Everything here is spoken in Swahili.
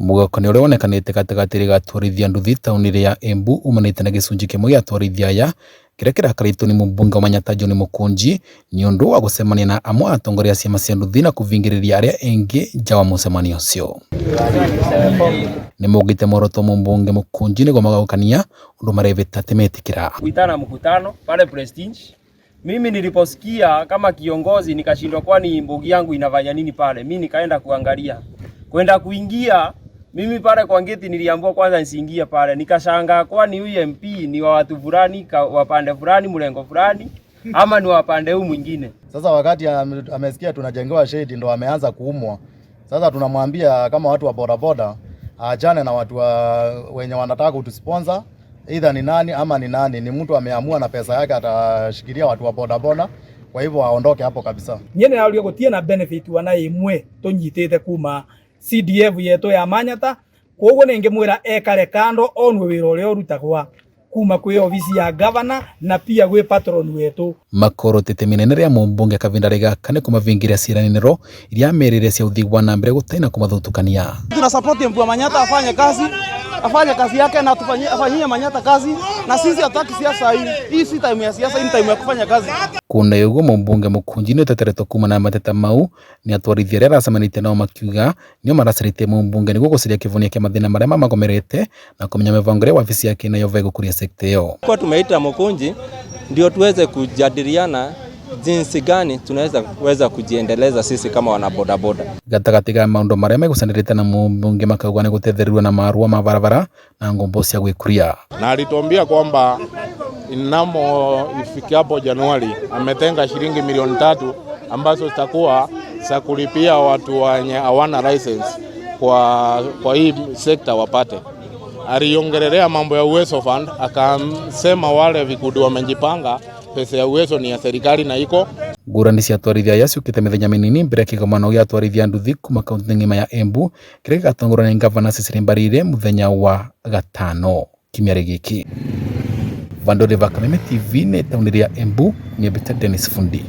Mugakoni uria wonekanite gatagati ga atwarithia nduthi tauni ya Embu umanite na gicunji kimwe gia atwarithia aya kiria kirakaritwo ni mubunge wa Manyatta John Mukunji ni undu wa gucemania na amwe atongoria a ciama cia nduthi na kuvingiriria aria engi nja wa mucemanio ucio. Ni mugite muoroto mubunge Mukunji niguo magaukania undu marevita timetikira kuitana mkutano pale Prestige. Mimi niliposikia kama kiongozi nikashindwa, kwani mbogi yangu inafanya nini pale. Mimi nikaenda kuangalia, kwenda kuingia mimi pale kwa ngeti niliambiwa kwanza nisiingie pale. Nikashangaa, kwani huyu MP ni wa watu fulani, wa pande fulani, mlengo fulani, ama ni wa pande huu mwingine. Sasa wakati amesikia tunajengewa shade ndo ameanza kuumwa. Sasa tunamwambia kama watu wa bodaboda aachane na watu wenye wanataka kutusponsor, either ni nani ama ni nani, ni mtu ameamua na pesa yake atashikilia watu wa bodaboda, kwa hivyo aondoke hapo kabisa. Nyene ya gutie na benefit wana imwe tunyitite kuma CDF yetu ya Manyatta, koguo ningemwira ekare kando onwe wira uria urutagwa kuma kwi ofisi ya governor na pia gwi patron wetu. Makorotete minene ria mubunge kavindari gaka ni kumavingiria ciraniro iria merire cia uthigwa na mbere gutaina kumathutukania. Tuna support MP wa Manyatta afanye kazi yake na afanyie Manyatta kazi, na sisi hataki siasa hii. Hii si time ya siasa, hii time ya kufanya kazi. Kuna yugo mubunge Mukunji ni tetereto kuma na mateta mau ni atwarithia ria racemanite nao makiuga nio maracaritie mubunge niguo guciria kivonia kia mathina maria magomerete na kumenya mivango ria wabici yake nayo vego kuria sekta iyo. Kwa tumeita Mukunji ndio tuweze kujadiliana jinsi gani tunaweza kujiendeleza sisi kama wanabodaboda. Gatagati ga maundu maria megucanirite na mubunge makauga ni gutetherirwa na marua ma barabara na ngombo cia gwikuria. Na alituambia kwamba inamo ifikapo Januari ametenga shilingi milioni 3 ambazo zitakuwa za kulipia watu wenye hawana license kwa hii sekta wapate. Aliongelelea mambo ya Uwezo Fund, akasema wale vikundi wamejipanga, pesa ya Uwezo ni ya serikali na iko. Ngurani cia atwarithia aya ciukite mithenya minini mbere ya kigomano gia atwarithia nduthi kuma kaunti ng'ima ya Embu kiria gigatongorwa ni Gavana Cecily Mbarire muthenya wa gatano kimiari giki. Vandore va Kameme TV ni tauni ria Embu ni Dennis Fundi.